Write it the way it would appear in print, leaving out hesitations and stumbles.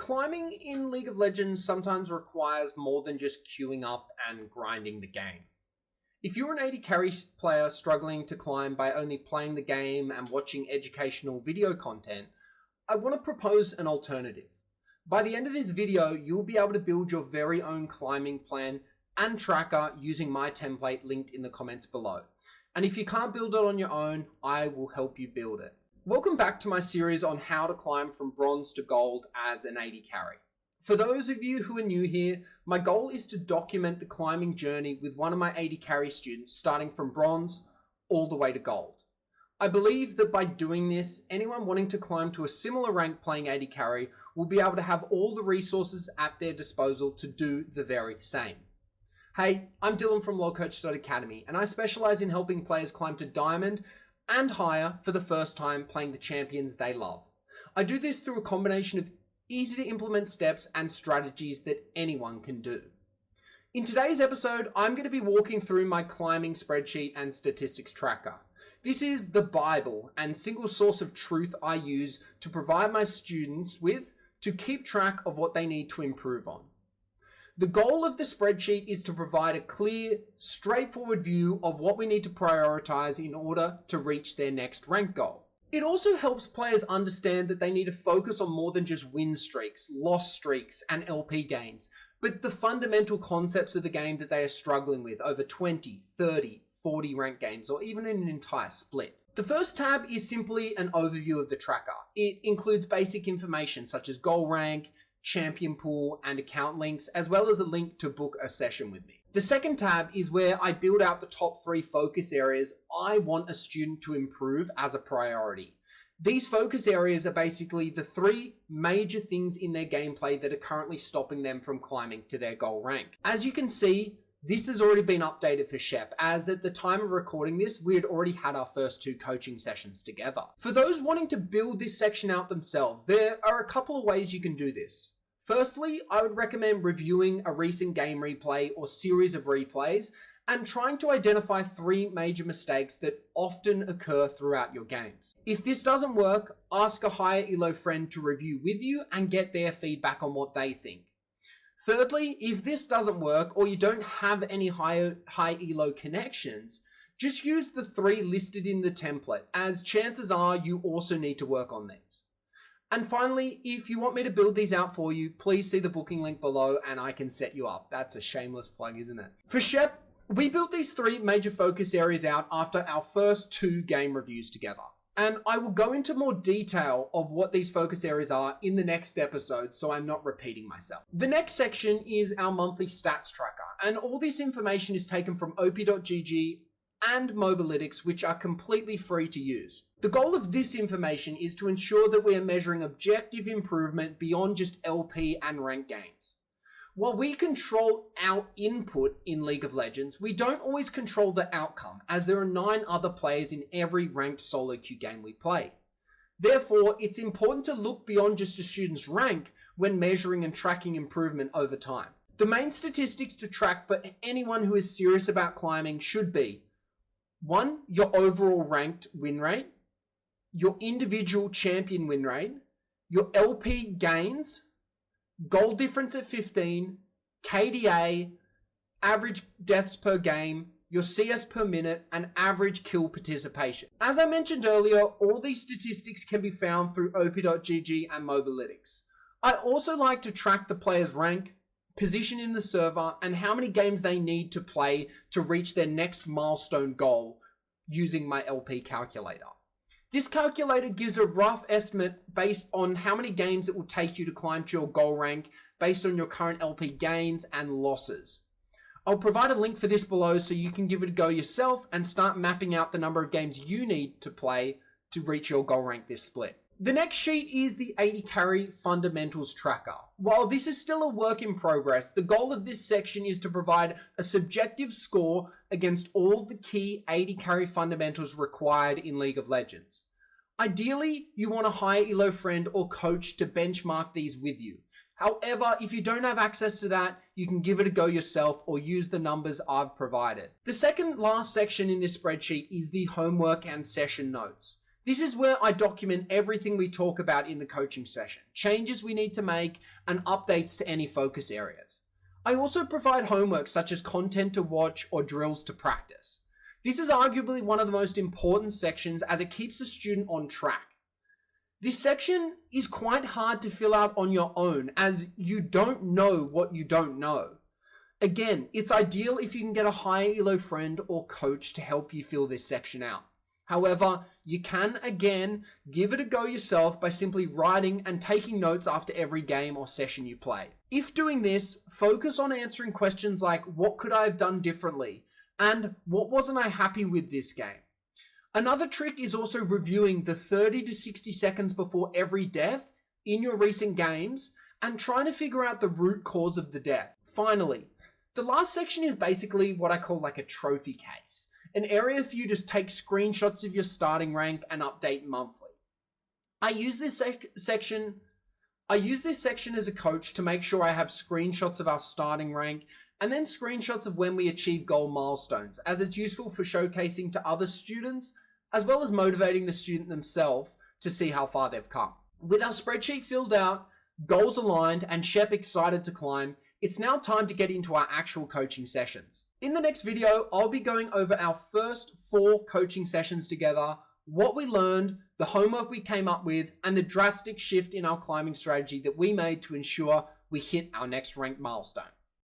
Climbing in League of Legends sometimes requires more than just queuing up and grinding the game. If you're an AD carry player struggling to climb by only playing the game and watching educational video content, I want to propose an alternative. By the end of this video, you'll be able to build your very own climbing plan and tracker using my template linked in the comments below. And if you can't build it on your own, I will help you build it. Welcome back to my series on how to climb from bronze to gold as an AD carry. For those of you who are new here, my goal is to document the climbing journey with one of my AD carry students starting from bronze all the way to gold. I believe that by doing this, anyone wanting to climb to a similar rank playing AD carry will be able to have all the resources at their disposal to do the very same. Hey, I'm Dylan from lolcoach.academy, and I specialize in helping players climb to diamond and higher for the first time playing the champions they love. I do this through a combination of easy to implement steps and strategies that anyone can do. In today's episode, I'm going to be walking through my climbing spreadsheet and statistics tracker. This is the Bible and single source of truth I use to provide my students with to keep track of what they need to improve on. The goal of the spreadsheet is to provide a clear, straightforward view of what we need to prioritize in order to reach their next rank goal. It also helps players understand that they need to focus on more than just win streaks, loss streaks, and LP gains, but the fundamental concepts of the game that they are struggling with over 20, 30, 40 rank games, or even in an entire split. The first tab is simply an overview of the tracker. It includes basic information such as goal rank, champion pool, and account links, as well as a link to book a session with me. The second tab is where I build out the top 3 focus areas I want a student to improve as a priority. These focus areas are basically the 3 major things in their gameplay that are currently stopping them from climbing to their goal rank. As you can see, this has already been updated for Shep, as at the time of recording this, we had already had our first 2 coaching sessions together. For those wanting to build this section out themselves, there are a couple of ways you can do this. Firstly, I would recommend reviewing a recent game replay or series of replays and trying to identify 3 major mistakes that often occur throughout your games. If this doesn't work, ask a higher elo friend to review with you and get their feedback on what they think. Thirdly, if this doesn't work or you don't have any high elo connections, just use the 3 listed in the template, as chances are you also need to work on these. And finally, if you want me to build these out for you, please see the booking link below and I can set you up. That's a shameless plug, isn't it? For Shep, we built these 3 major focus areas out after our first 2 game reviews together. And I will go into more detail of what these focus areas are in the next episode, so I'm not repeating myself. The next section is our monthly stats tracker, and all this information is taken from op.gg and Mobalytics, which are completely free to use. The goal of this information is to ensure that we are measuring objective improvement beyond just LP and rank gains. While we control our input in League of Legends, we don't always control the outcome, as there are 9 other players in every ranked solo queue game we play. Therefore, it's important to look beyond just a student's rank when measuring and tracking improvement over time. The main statistics to track for anyone who is serious about climbing should be 1. Your overall ranked win rate, your individual champion win rate, your LP gains, goal difference at 15, KDA, average deaths per game, your CS per minute, and average kill participation. As I mentioned earlier, all these statistics can be found through op.gg and Mobalytics. I also like to track the player's rank, position in the server, and how many games they need to play to reach their next milestone goal using my LP calculator. This calculator gives a rough estimate based on how many games it will take you to climb to your goal rank based on your current LP gains and losses. I'll provide a link for this below so you can give it a go yourself and start mapping out the number of games you need to play to reach your goal rank this split. The next sheet is the AD carry fundamentals tracker. While this is still a work in progress, the goal of this section is to provide a subjective score against all the key AD carry fundamentals required in League of Legends. Ideally, you want a high elo friend or coach to benchmark these with you. However, if you don't have access to that, you can give it a go yourself or use the numbers I've provided. The second last section in this spreadsheet is the homework and session notes. This is where I document everything we talk about in the coaching session, changes we need to make, and updates to any focus areas. I also provide homework such as content to watch or drills to practice. This is arguably one of the most important sections as it keeps the student on track. This section is quite hard to fill out on your own as you don't know what you don't know. Again, it's ideal if you can get a higher ELO friend or coach to help you fill this section out. However, you can again give it a go yourself by simply writing and taking notes after every game or session you play. If doing this, focus on answering questions like what could I have done differently and what wasn't I happy with this game. Another trick is also reviewing the 30 to 60 seconds before every death in your recent games and trying to figure out the root cause of the death. Finally, the last section is basically what I call like a trophy case, an area for you to take screenshots of your starting rank and update monthly. I use this section as a coach to make sure I have screenshots of our starting rank and then screenshots of when we achieve goal milestones, as it's useful for showcasing to other students as well as motivating the student themselves to see how far they've come. With our spreadsheet filled out, goals aligned, and Shep excited to climb, it's now time to get into our actual coaching sessions. In the next video, I'll be going over our first 4 coaching sessions together, what we learned, the homework we came up with, and the drastic shift in our climbing strategy that we made to ensure we hit our next rank milestone.